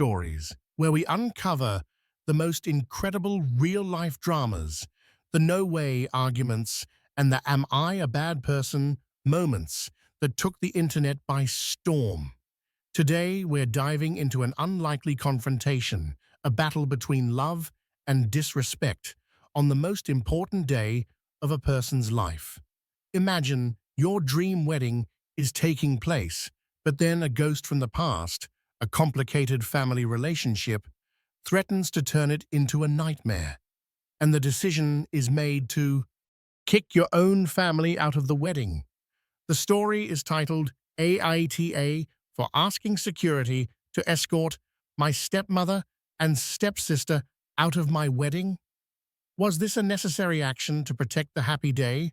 stories, where we uncover the most incredible real-life dramas, the no-way arguments, and the am I a bad person moments that took the internet by storm. Today, we're diving into an unlikely confrontation, a battle between love and disrespect, on the most important day of a person's life. Imagine your dream wedding is taking place, but then a ghost from the past, a complicated family relationship, threatens to turn it into a nightmare. And the decision is made to kick your own family out of the wedding. The story is titled AITA for asking security to escort my stepmother and stepsister out of my wedding. Was this a necessary action to protect the happy day?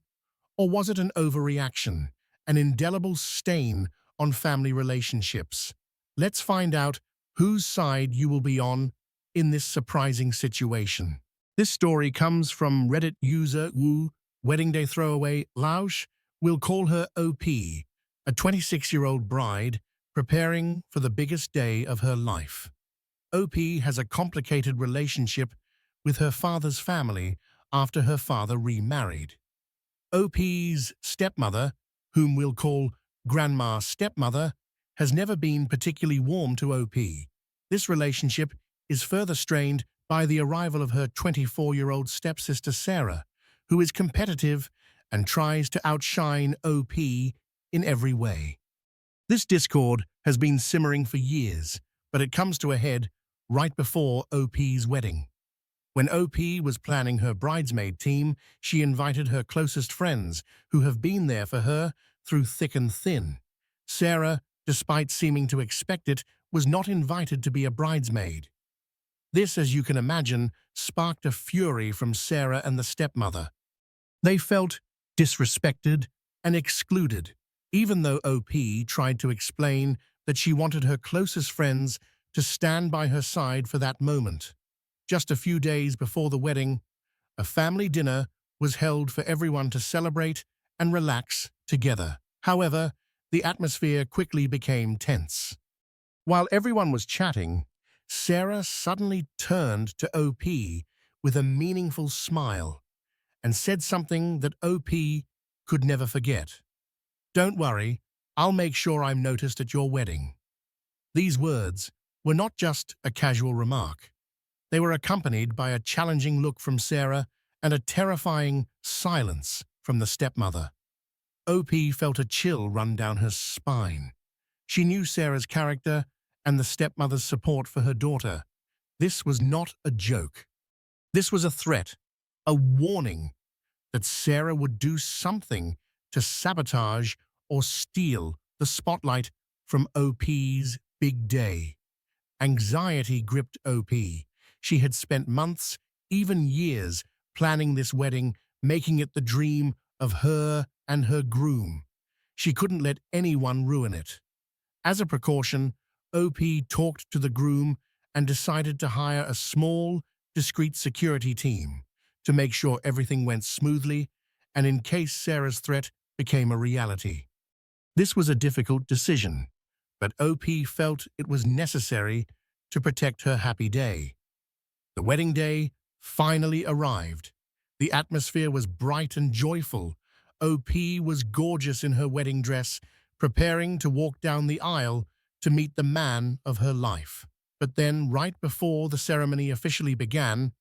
Or was it an overreaction, an indelible stain on family relationships? Let's find out whose side you will be on in this surprising situation. This story comes from Reddit user Woo, Wedding Day Throwaway Lausch. We'll call her OP, a 26-year-old bride preparing for the biggest day of her life. OP has a complicated relationship with her father's family after her father remarried. OP's stepmother, whom we'll call Grandma Stepmother, has never been particularly warm to OP. This relationship is further strained by the arrival of her 24-year-old stepsister Sarah, who is competitive and tries to outshine OP in every way. This discord has been simmering for years, but it comes to a head right before OP's wedding. When OP was planning her bridesmaid team, she invited her closest friends, who have been there for her through thick and thin. Sarah, despite seeming to expect it, was not invited to be a bridesmaid. This, as you can imagine, sparked a fury from Sarah and the stepmother. They felt disrespected and excluded, even though OP tried to explain that she wanted her closest friends to stand by her side for that moment. Just a few days before the wedding, a family dinner was held for everyone to celebrate and relax together. However, the atmosphere quickly became tense. While everyone was chatting, Sarah suddenly turned to OP with a meaningful smile and said something that OP could never forget. "Don't worry, I'll make sure I'm noticed at your wedding." These words were not just a casual remark. They were accompanied by a challenging look from Sarah and a terrifying silence from the stepmother. OP felt a chill run down her spine. She knew Sarah's character and the stepmother's support for her daughter. This was not a joke. This was a threat, a warning that Sarah would do something to sabotage or steal the spotlight from OP's big day. Anxiety gripped OP. She had spent months, even years, planning this wedding, making it the dream of her and her groom. She couldn't let anyone ruin it. As a precaution, OP talked to the groom and decided to hire a small, discreet security team to make sure everything went smoothly and in case Sarah's threat became a reality. This was a difficult decision, but OP felt it was necessary to protect her happy day. The wedding day finally arrived. The atmosphere was bright and joyful. OP was gorgeous in her wedding dress, preparing to walk down the aisle to meet the man of her life. But then, right before the ceremony officially began,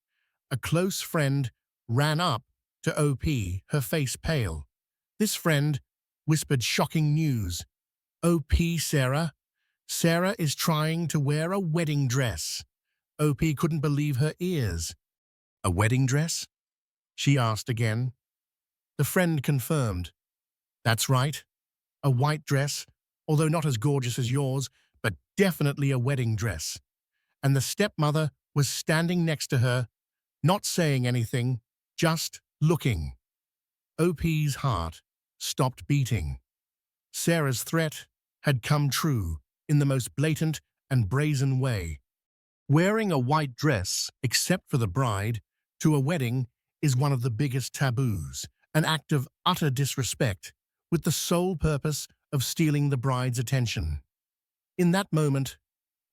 a close friend ran up to OP, her face pale. This friend whispered shocking news. "OP, Sarah. Sarah is trying to wear a wedding dress." OP couldn't believe her ears. "A wedding dress?" she asked again. The friend confirmed. "That's right. A white dress, although not as gorgeous as yours, but definitely a wedding dress." And the stepmother was standing next to her, not saying anything, just looking. OP's heart stopped beating. Sarah's threat had come true in the most blatant and brazen way. Wearing a white dress, except for the bride, to a wedding is one of the biggest taboos, an act of utter disrespect, with the sole purpose of stealing the bride's attention. In that moment,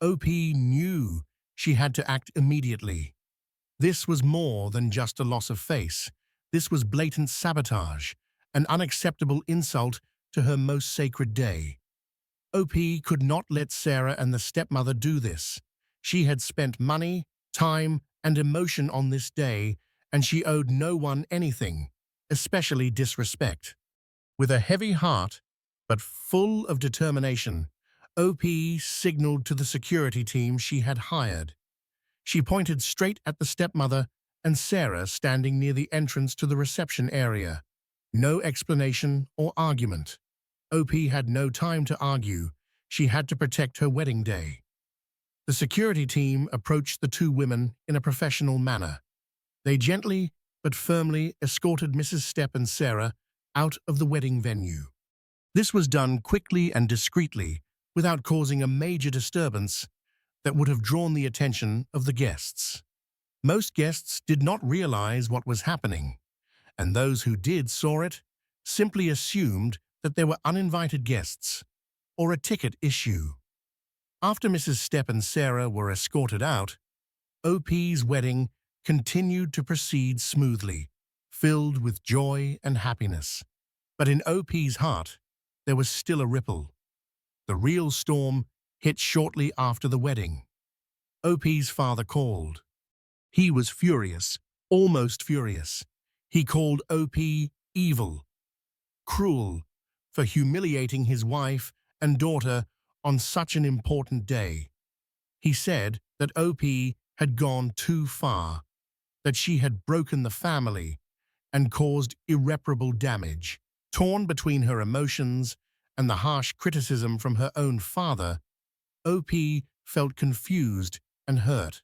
OP knew she had to act immediately. This was more than just a loss of face. This was blatant sabotage, an unacceptable insult to her most sacred day. OP could not let Sarah and the stepmother do this. She had spent money, time, and emotion on this day, and she owed no one anything, especially disrespect. With a heavy heart, but full of determination, OP signaled to the security team she had hired. She pointed straight at the stepmother and Sarah standing near the entrance to the reception area. No explanation or argument. OP had no time to argue. She had to protect her wedding day. The security team approached the two women in a professional manner. They gently but firmly escorted Mrs. Stepp and Sarah out of the wedding venue. This was done quickly and discreetly, without causing a major disturbance that would have drawn the attention of the guests. Most guests did not realize what was happening, and those who did saw it simply assumed that there were uninvited guests or a ticket issue. After Mrs. Stepp and Sarah were escorted out, OP's wedding continued to proceed smoothly, filled with joy and happiness. But in OP's heart, there was still a ripple. The real storm hit shortly after the wedding. OP's father called. He was furious, almost furious. He called OP evil, cruel, for humiliating his wife and daughter on such an important day. He said that OP had gone too far, that she had broken the family and caused irreparable damage. Torn between her emotions and the harsh criticism from her own father, OP felt confused and hurt.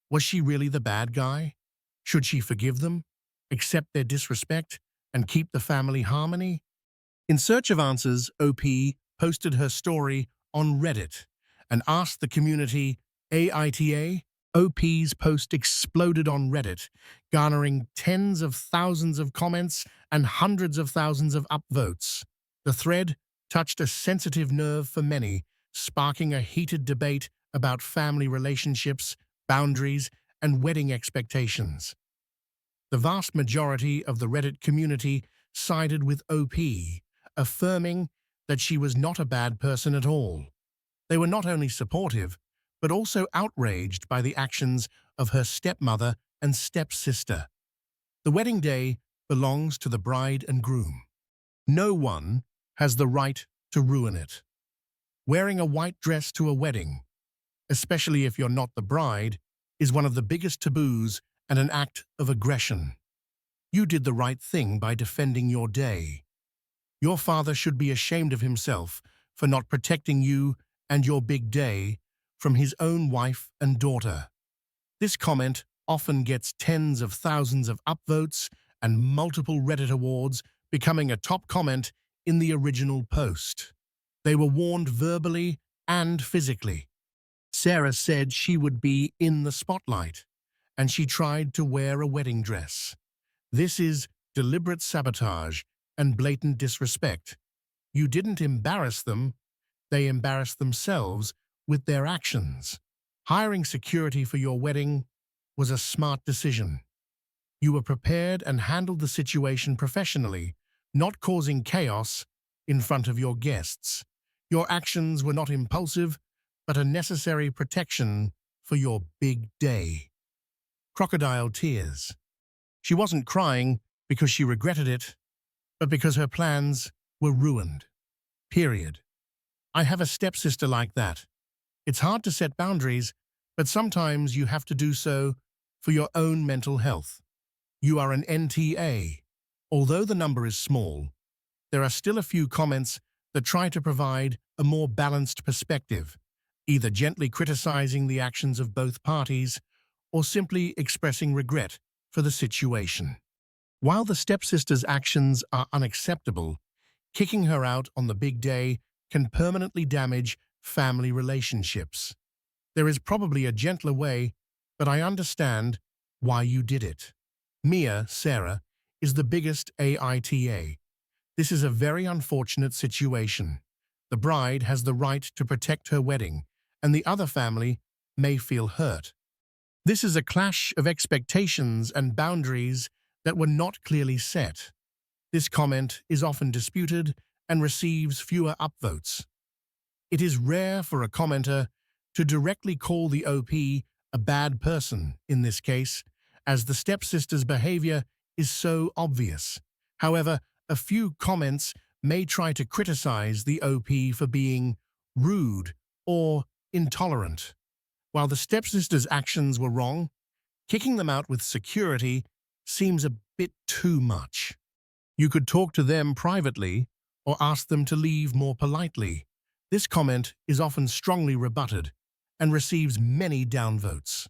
Was she really the bad guy? Should she forgive them, accept their disrespect, and keep the family harmony? In search of answers, OP posted her story on Reddit and asked the community, AITA? OP's post exploded on Reddit, garnering tens of thousands of comments and hundreds of thousands of upvotes. The thread touched a sensitive nerve for many, sparking a heated debate about family relationships, boundaries, and wedding expectations. The vast majority of the Reddit community sided with OP, affirming that she was not a bad person at all. They were not only supportive, but also outraged by the actions of her stepmother and stepsister. The wedding day belongs to the bride and groom. No one has the right to ruin it. Wearing a white dress to a wedding, especially if you're not the bride, is one of the biggest taboos and an act of aggression. You did the right thing by defending your day. Your father should be ashamed of himself for not protecting you and your big day from his own wife and daughter. This comment often gets tens of thousands of upvotes and multiple Reddit awards, becoming a top comment in the original post. They were warned verbally and physically. Sarah said she would be in the spotlight, and she tried to wear a wedding dress. This is deliberate sabotage and blatant disrespect. You didn't embarrass them, they embarrassed themselves with their actions. Hiring security for your wedding was a smart decision. You were prepared and handled the situation professionally, not causing chaos in front of your guests. Your actions were not impulsive, but a necessary protection for your big day. Crocodile tears. She wasn't crying because she regretted it, but because her plans were ruined. Period. I have a stepsister like that. It's hard to set boundaries, but sometimes you have to do so for your own mental health. You are an NTA. Although the number is small, there are still a few comments that try to provide a more balanced perspective, either gently criticizing the actions of both parties or simply expressing regret for the situation. While the stepsister's actions are unacceptable, kicking her out on the big day can permanently damage family relationships. There is probably a gentler way, but I understand why you did it. Mia, Sarah, is the biggest AITA. This is a very unfortunate situation. The bride has the right to protect her wedding, and the other family may feel hurt. This is a clash of expectations and boundaries that were not clearly set. This comment is often disputed and receives fewer upvotes. It is rare for a commenter to directly call the OP a bad person in this case, as the stepsister's behavior is so obvious. However, a few comments may try to criticize the OP for being rude or intolerant. While the stepsister's actions were wrong, kicking them out with security seems a bit too much. You could talk to them privately or ask them to leave more politely. This comment is often strongly rebutted and receives many downvotes.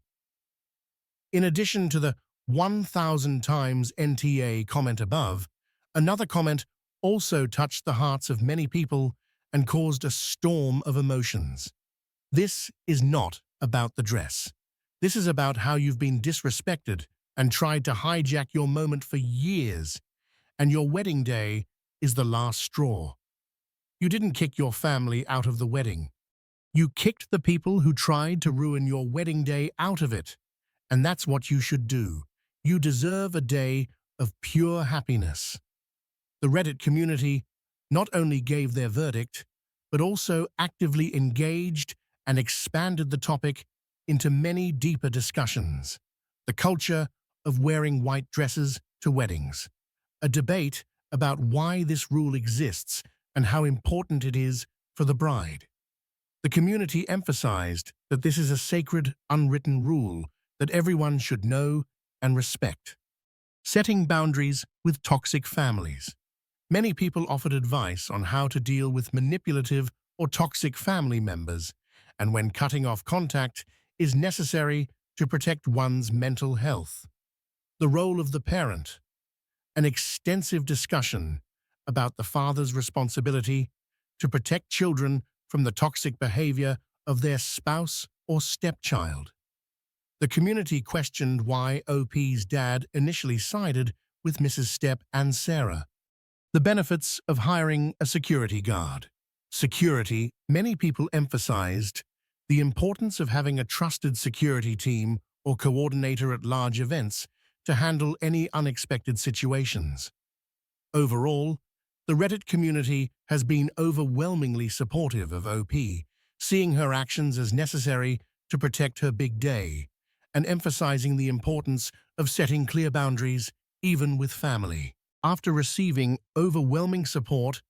In addition to the 1,000 times NTA comment above, another comment also touched the hearts of many people and caused a storm of emotions. This is not about the dress. This is about how you've been disrespected and tried to hijack your moment for years, and your wedding day is the last straw. You didn't kick your family out of the wedding. You kicked the people who tried to ruin your wedding day out of it, and that's what you should do. You deserve a day of pure happiness. The Reddit community not only gave their verdict, but also actively engaged and expanded the topic into many deeper discussions. The culture of wearing white dresses to weddings. A debate about why this rule exists and how important it is for the bride. The community emphasized that this is a sacred, unwritten rule that everyone should know and respect. Setting boundaries with toxic families. Many people offered advice on how to deal with manipulative or toxic family members, and when cutting off contact is necessary to protect one's mental health. The role of the parent. An extensive discussion about the father's responsibility to protect children from the toxic behavior of their spouse or stepchild. The community questioned why OP's dad initially sided with Mrs. Stepp and Sarah. The benefits of hiring a security guard. Security. Many people emphasized the importance of having a trusted security team or coordinator at large events to handle any unexpected situations. Overall, the Reddit community has been overwhelmingly supportive of OP, seeing her actions as necessary to protect her big day, and emphasizing the importance of setting clear boundaries, even with family. After receiving overwhelming support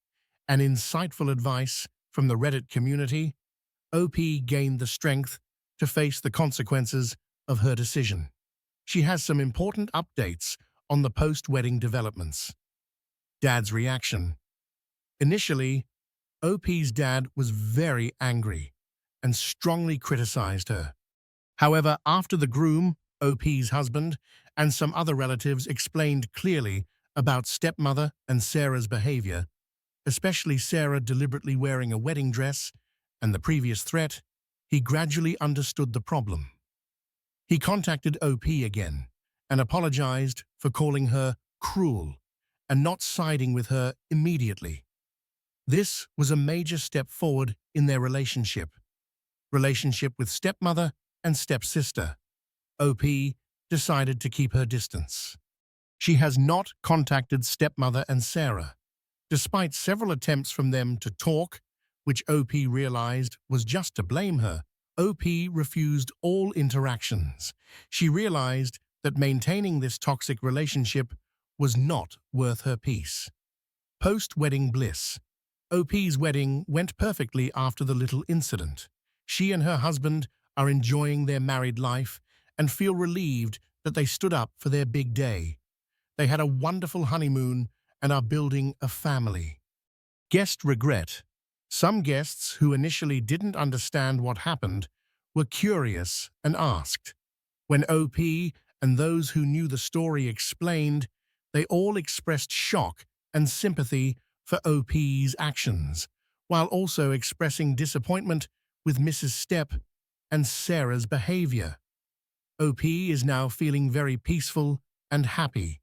and insightful advice from the Reddit community, OP gained the strength to face the consequences of her decision. She has some important updates on the post-wedding developments. Dad's reaction. Initially, OP's dad was very angry and strongly criticized her. However, after the groom, OP's husband, and some other relatives explained clearly about stepmother and Sarah's behavior, especially Sarah deliberately wearing a wedding dress and the previous threat, he gradually understood the problem. He contacted OP again and apologized for calling her cruel and not siding with her immediately. This was a major step forward in their relationship with stepmother and stepsister. OP decided to keep her distance. She has not contacted stepmother and Sarah, despite several attempts from them to talk, which OP realized was just to blame her. OP refused all interactions. She realized that maintaining this toxic relationship was not worth her peace. Post-wedding bliss. OP's wedding went perfectly after the little incident. She and her husband are enjoying their married life and feel relieved that they stood up for their big day. They had a wonderful honeymoon and are building a family. Guest regret. Some guests who initially didn't understand what happened were curious and asked. When OP and those who knew the story explained, they all expressed shock and sympathy for OP's actions, while also expressing disappointment with Mrs. Stepp and Sarah's behavior. OP is now feeling very peaceful and happy.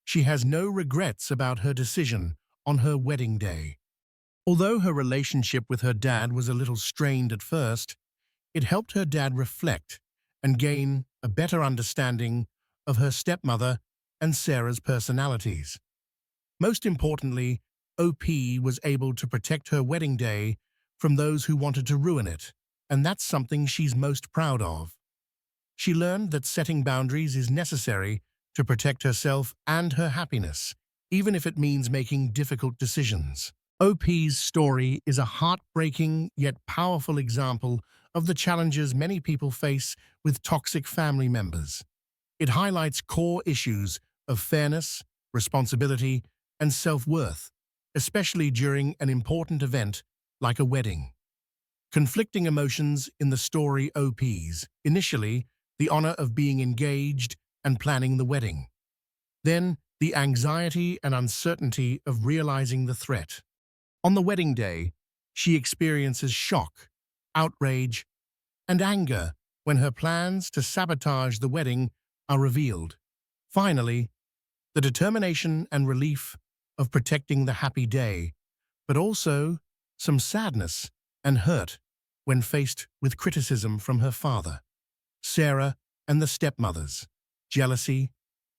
She has no regrets about her decision on her wedding day. Although her relationship with her dad was a little strained at first, It helped her dad reflect and gain a better understanding of her stepmother and Sarah's personalities. Most importantly, OP was able to protect her wedding day from those who wanted to ruin it, and that's something she's most proud of. She learned that setting boundaries is necessary to protect herself and her happiness, even if it means making difficult decisions. OP's story is a heartbreaking yet powerful example of the challenges many people face with toxic family members. It highlights core issues of fairness, responsibility, and self-worth, especially during an important event like a wedding. Conflicting emotions in the story OP's. Initially, the honor of being engaged and planning the wedding. Then, the anxiety and uncertainty of realizing the threat. On the wedding day, she experiences shock, outrage, and anger when her plans to sabotage the wedding are revealed. Finally, the determination and relief of protecting the happy day, but also some sadness and hurt when faced with criticism from her father. Sarah and the stepmothers, jealousy,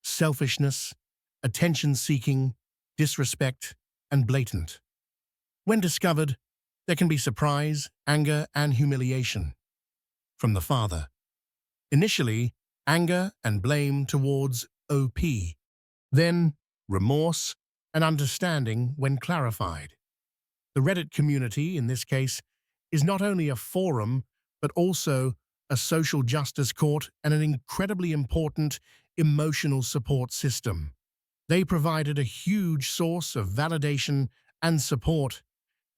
selfishness, attention-seeking, disrespect, and blatant. When discovered, there can be surprise, anger, and humiliation from the father. Initially, anger and blame towards OP, then remorse and understanding when clarified. The Reddit community, in this case, is not only a forum, but also a social justice court and an incredibly important emotional support system. They provided a huge source of validation and support,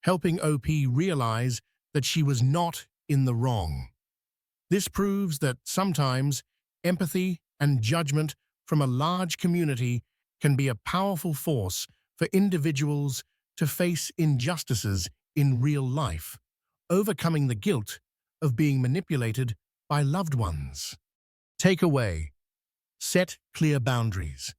helping OP realize that she was not in the wrong. This proves that sometimes empathy and judgment from a large community can be a powerful force for individuals to face injustices in real life, overcoming the guilt of being manipulated by loved ones. Takeaway: set clear boundaries.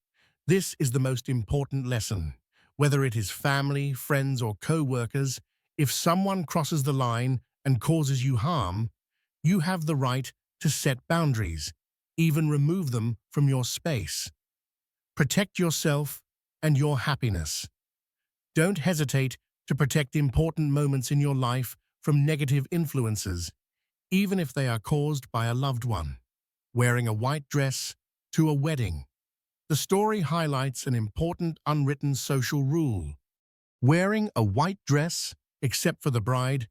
This is the most important lesson. Whether it is family, friends, or co-workers, if someone crosses the line and causes you harm, you have the right to set boundaries, even remove them from your space. Protect yourself and your happiness. Don't hesitate to protect important moments in your life from negative influences, even if they are caused by a loved one. Wearing a white dress to a wedding. The story highlights an important unwritten social rule. Wearing a white dress, except for the bride,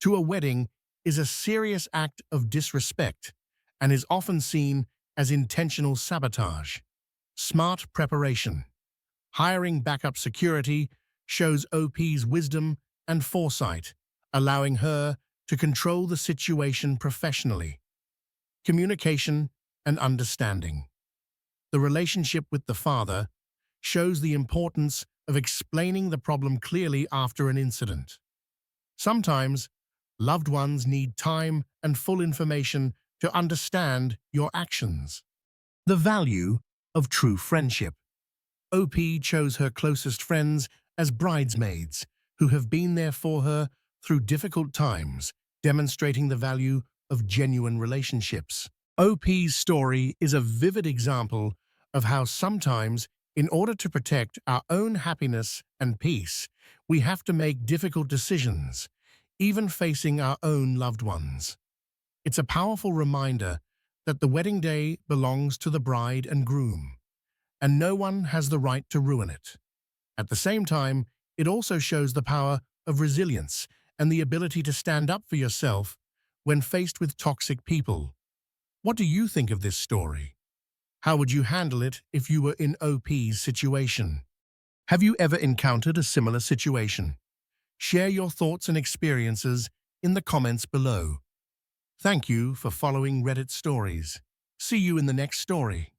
to a wedding is a serious act of disrespect and is often seen as intentional sabotage. Smart preparation. Hiring backup security shows OP's wisdom and foresight, allowing her to control the situation professionally. Communication and understanding. The relationship with the father shows the importance of explaining the problem clearly after an incident. Sometimes, loved ones need time and full information to understand your actions. The value of true friendship. OP chose her closest friends as bridesmaids who have been there for her through difficult times, demonstrating the value of genuine relationships. OP's story is a vivid example of how sometimes, in order to protect our own happiness and peace, we have to make difficult decisions, even facing our own loved ones. It's a powerful reminder that the wedding day belongs to the bride and groom, and no one has the right to ruin it. At the same time, it also shows the power of resilience and the ability to stand up for yourself when faced with toxic people. What do you think of this story? How would you handle it if you were in OP's situation? Have you ever encountered a similar situation? Share your thoughts and experiences in the comments below. Thank you for following Reddit Stories. See you in the next story.